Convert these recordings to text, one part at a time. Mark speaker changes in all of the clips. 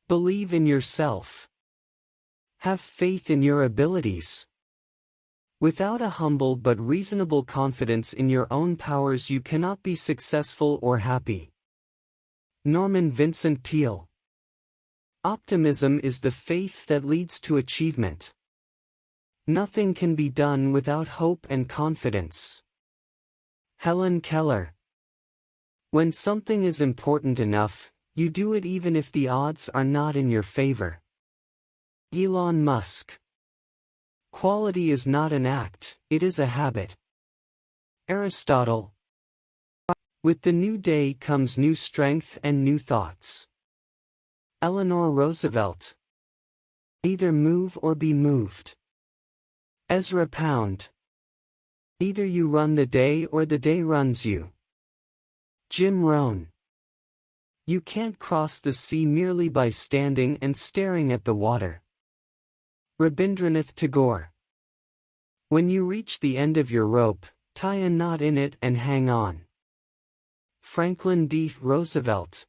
Speaker 1: Believe in yourself. Have faith in your abilities. Without a humble but reasonable confidence in your own powers, you cannot be successful or happy. Norman Vincent Peale. Optimism is the faith that leads to achievement. Nothing can be done without hope and confidence. Helen Keller. When something is important enough, you do it even if the odds are not in your favor. Elon Musk. Quality is not an act, it is a habit. Aristotle. With the new day comes new strength and new thoughts. Eleanor Roosevelt. Either move or be moved. Ezra Pound. Either you run the day or the day runs you. Jim Rohn. You can't cross the sea merely by standing and staring at the water. Rabindranath Tagore. When you reach the end of your rope, tie a knot in it and hang on. Franklin D. Roosevelt.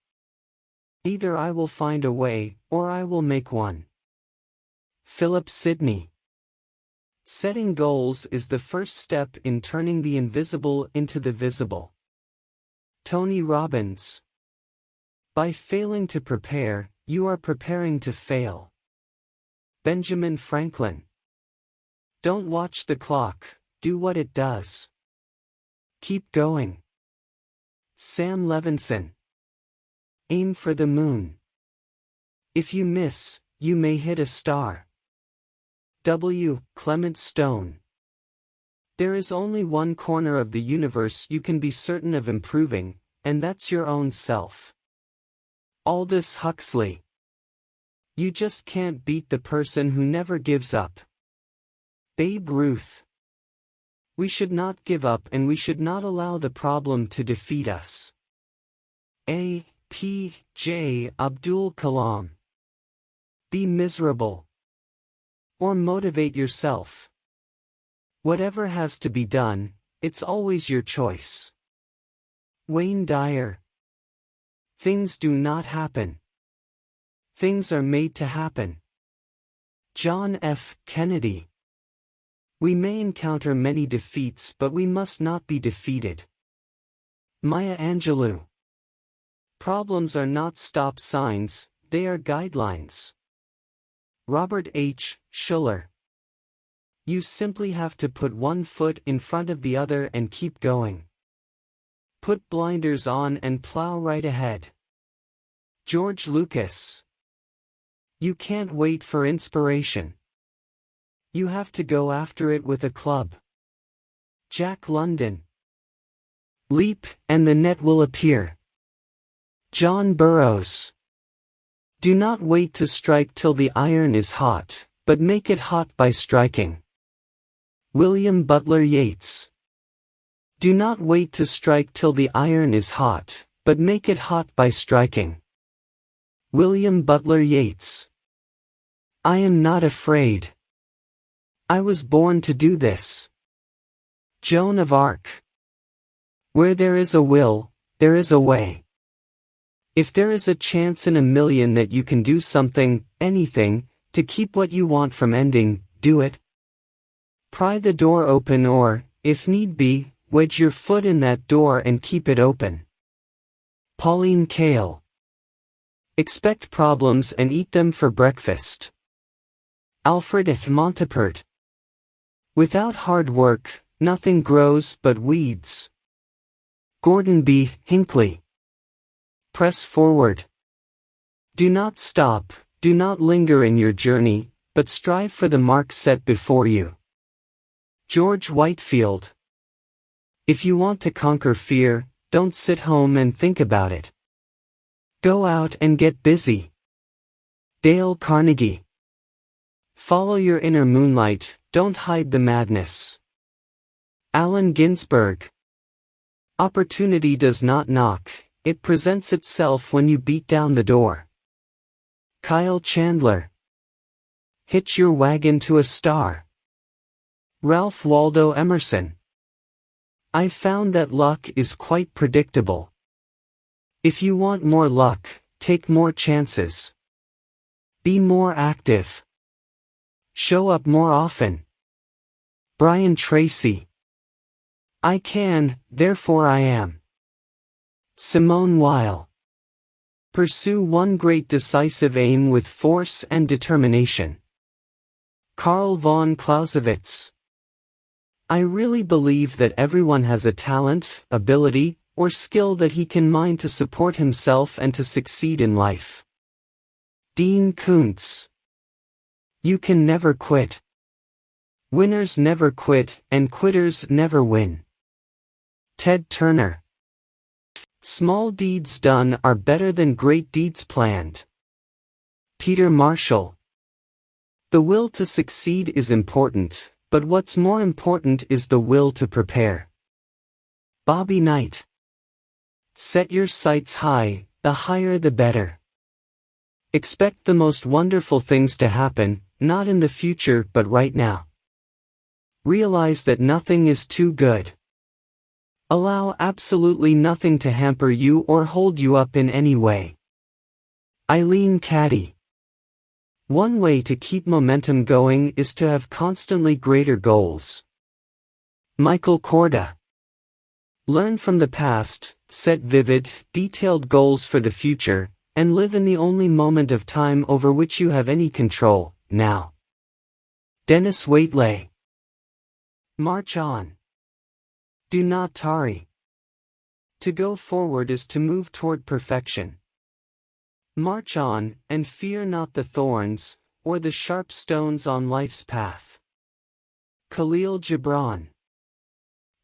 Speaker 1: Either I will find a way, or I will make one. Philip Sidney. Setting goals is the first step in turning the invisible into the visible. Tony Robbins. By failing to prepare, you are preparing to fail. Benjamin Franklin. Don't watch the clock, do what it does. Keep going. Sam Levinson. Aim for the moon. If you miss, you may hit a star. W. Clement Stone. There is only one corner of the universe you can be certain of improving, and that's your own self. Aldous Huxley. You just can't beat the person who never gives up. Babe Ruth. We should not give up and we should not allow the problem to defeat us. A. P. J. Abdul Kalam. Be miserable. Or motivate yourself. Whatever has to be done, it's always your choice. Wayne Dyer. Things do not happen. Things are made to happen. John F. Kennedy. We may encounter many defeats, but we must not be defeated. Maya Angelou. Problems are not stop signs, they are guidelines. Robert H. Schuller. You simply have to put one foot in front of the other and keep going. Put blinders on and plow right ahead. George Lucas. You can't wait for inspiration. You have to go after it with a club. Jack London. Leap, and the net will appear. John Burroughs. Do not wait to strike till the iron is hot, but make it hot by striking. William Butler Yeats. Do not wait to strike till the iron is hot, but make it hot by striking. William Butler Yeats. I am not afraid. I was born to do this. Joan of Arc. Where there is a will, there is a way. If there is a chance in a million that you can do something, anything, to keep what you want from ending, do it. Pry the door open or, if need be, wedge your foot in that door and keep it open. Pauline Kael. Expect problems and eat them for breakfast. Alfred F. Montepert. Without hard work, nothing grows but weeds. Gordon B. Hinckley. Press forward. Do not stop, do not linger in your journey, but strive for the mark set before you. George Whitefield. If you want to conquer fear, don't sit home and think about it. Go out and get busy. Dale Carnegie. Follow your inner moonlight, don't hide the madness. Allen Ginsberg. Opportunity does not knock, it presents itself when you beat down the door. Kyle Chandler. Hitch your wagon to a star. Ralph Waldo Emerson. I found that luck is quite predictable. If you want more luck, take more chances. Be more active. Show up more often. Brian Tracy. I can, therefore I am. Simone Weil. Pursue one great decisive aim with force and determination. Karl von Clausewitz. I really believe that everyone has a talent, ability, or skill that he can mine to support himself and to succeed in life. Dean Koontz. You can never quit. Winners never quit, and quitters never win. Ted Turner. Small deeds done are better than great deeds planned. Peter Marshall. The will to succeed is important, but what's more important is the will to prepare. Bobby Knight. Set your sights high, the higher the better. Expect the most wonderful things to happen, not in the future but right now. Realize that nothing is too good. Allow absolutely nothing to hamper you or hold you up in any way. Eileen Caddy. One way to keep momentum going is to have constantly greater goals. Michael Korda. Learn from the past, set vivid, detailed goals for the future, and live in the only moment of time over which you have any control, now. Dennis Waitley. March on. Do not tarry. To go forward is to move toward perfection. March on, and fear not the thorns, or the sharp stones on life's path. Khalil Gibran.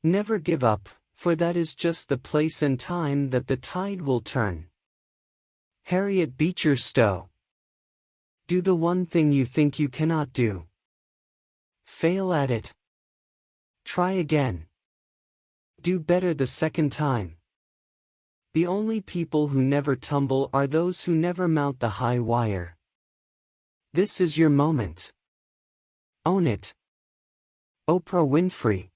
Speaker 1: Never give up, for that is just the place and time that the tide will turn. Harriet Beecher Stowe. Do the one thing you think you cannot do. Fail at it. Try again. Do better the second time. The only people who never tumble are those who never mount the high wire. This is your moment. Own it. Oprah Winfrey.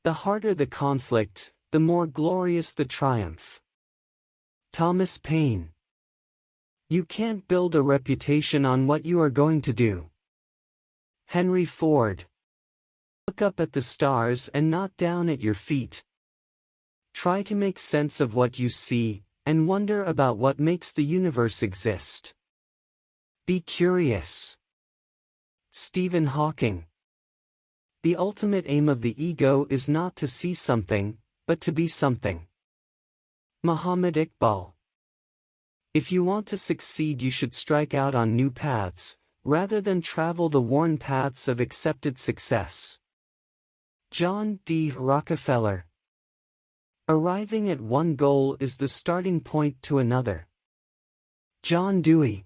Speaker 1: The harder the conflict, the more glorious the triumph. Thomas Paine. You can't build a reputation on what you are going to do. Henry Ford. Look up at the stars and not down at your feet. Try to make sense of what you see, and wonder about what makes the universe exist. Be curious. Stephen Hawking. The ultimate aim of the ego is not to see something, but to be something. Muhammad Iqbal. If you want to succeed, you should strike out on new paths, rather than travel the worn paths of accepted success. John D. Rockefeller. Arriving at one goal is the starting point to another. John Dewey.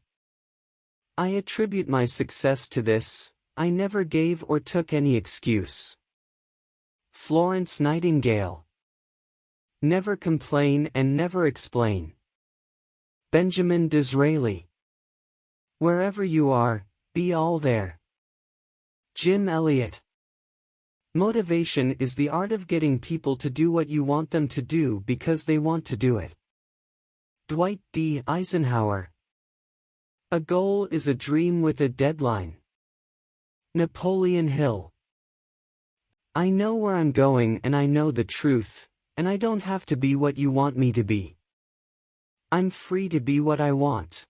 Speaker 1: I attribute my success to this, I never gave or took any excuse. Florence Nightingale. Never complain and never explain. Benjamin Disraeli. Wherever you are, be all there. Jim Elliot. Motivation is the art of getting people to do what you want them to do because they want to do it. Dwight D. Eisenhower. A goal is a dream with a deadline. Napoleon Hill. I know where I'm going and I know the truth, and I don't have to be what you want me to be. I'm free to be what I want.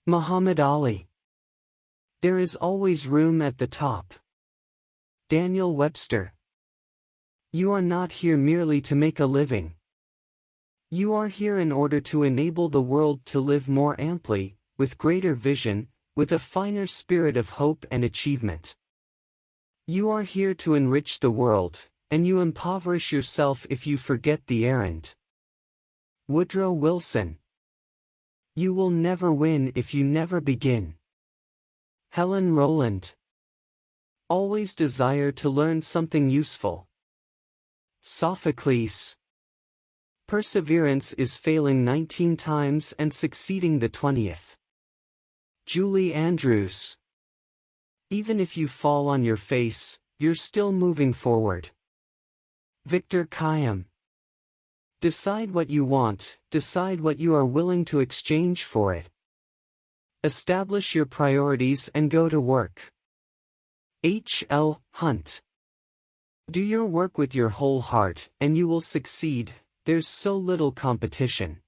Speaker 1: Muhammad Ali. There is always room at the top. Daniel Webster. You are not here merely to make a living. You are here in order to enable the world to live more amply, with greater vision, with a finer spirit of hope and achievement. You are here to enrich the world, and you impoverish yourself if you forget the errand. Woodrow Wilson. You will never win if you never begin. Helen Rowland. Always desire to learn something useful. Sophocles. Perseverance is failing 19 times and succeeding the 20th. Julie Andrews. Even if you fall on your face, you're still moving forward. Victor Khayyam. Decide what you want, decide what you are willing to exchange for it. Establish your priorities and go to work. H. L. Hunt. Do your work with your whole heart, and you will succeed. There's so little competition.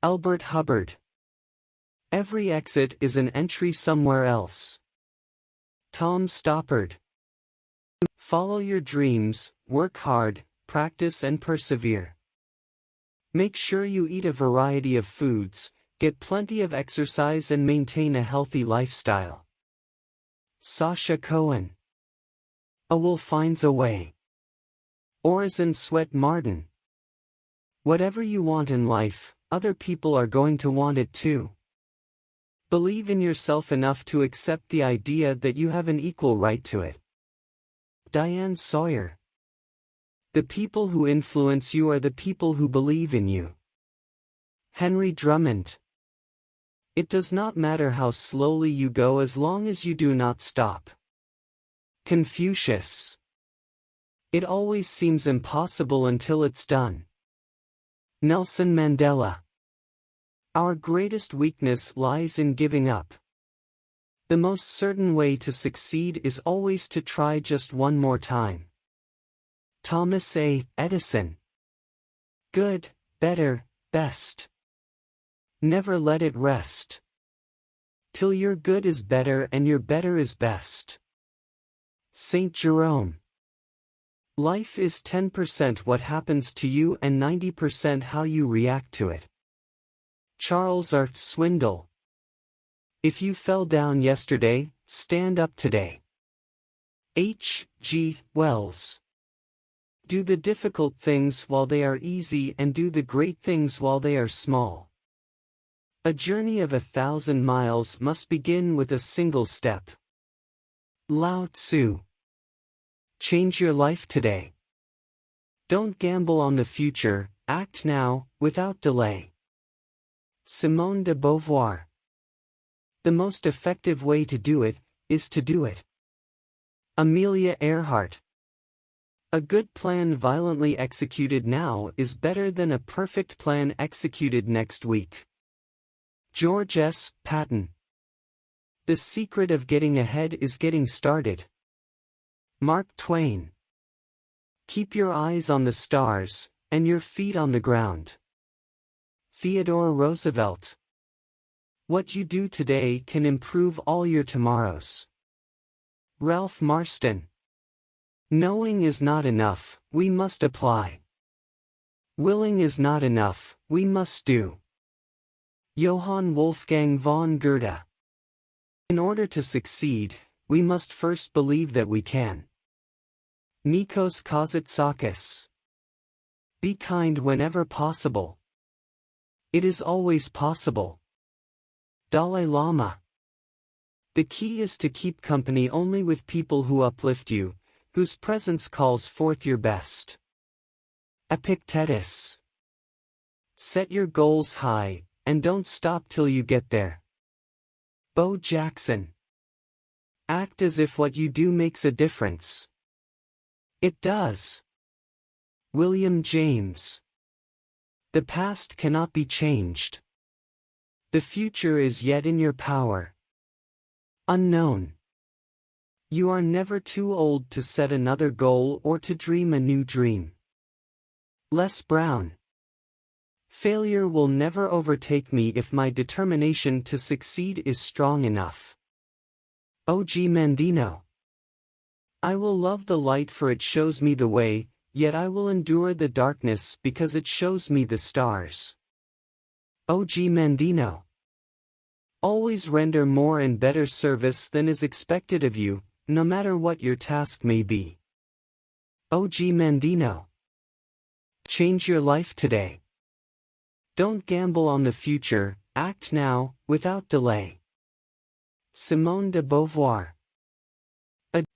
Speaker 1: Albert Hubbard. Every exit is an entry somewhere else. Tom Stoppard. Follow your dreams, work hard, practice and persevere. Make sure you eat a variety of foods, get plenty of exercise and maintain a healthy lifestyle. Sasha Cohen. A wolf finds a way. Orison Swett Martin. Whatever you want in life, other people are going to want it too. Believe in yourself enough to accept the idea that you have an equal right to it. Diane Sawyer. The people who influence you are the people who believe in you. Henry Drummond. It does not matter how slowly you go as long as you do not stop. Confucius. It always seems impossible until it's done. Nelson Mandela. Our greatest weakness lies in giving up. The most certain way to succeed is always to try just one more time. Thomas A. Edison. Good, better, best. Never let it rest. Till your good is better and your better is best. Saint Jerome. Life is 10% what happens to you and 90% how you react to it. Charles R. Swindoll. If you fell down yesterday, stand up today. H. G. Wells. Do the difficult things while they are easy and do the great things while they are small. A journey of 1,000 miles must begin with a single step. Lao Tzu. Change your life today. Don't gamble on the future, act now, without delay. Simone de Beauvoir. The most effective way to do it, is to do it. Amelia Earhart. A good plan violently executed now is better than a perfect plan executed next week. George S. Patton. The secret of getting ahead is getting started. Mark Twain. Keep your eyes on the stars, and your feet on the ground. Theodore Roosevelt. What you do today can improve all your tomorrows. Ralph Marston. Knowing is not enough, we must apply. Willing is not enough, we must do. Johann Wolfgang von Goethe. In order to succeed, we must first believe that we can. Nikos Kazantzakis. Be kind whenever possible. It is always possible. Dalai Lama. The key is to keep company only with people who uplift you, whose presence calls forth your best. Epictetus. Set your goals high, and don't stop till you get there. Bo Jackson. Act as if what you do makes a difference. It does. William James. The past cannot be changed. The future is yet in your power. Unknown. You are never too old to set another goal or to dream a new dream. Les Brown. Failure will never overtake me if my determination to succeed is strong enough. O.G. Mandino. I will love the light for it shows me the way, yet I will endure the darkness because it shows me the stars. O.G. Mandino. Always render more and better service than is expected of you, no matter what your task may be. O.G. Mandino. Change your life today. Don't gamble on the future, act now, without delay. Simone de Beauvoir.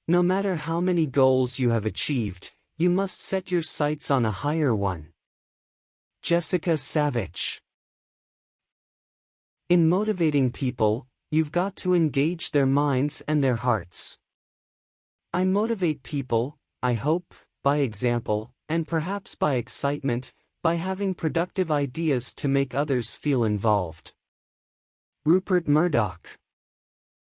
Speaker 1: No matter how many goals you have achieved, you must set your sights on a higher one. Jessica Savage. In motivating people, you've got to engage their minds and their hearts. I motivate people, I hope, by example, and perhaps by excitement, by having productive ideas to make others feel involved. Rupert Murdoch.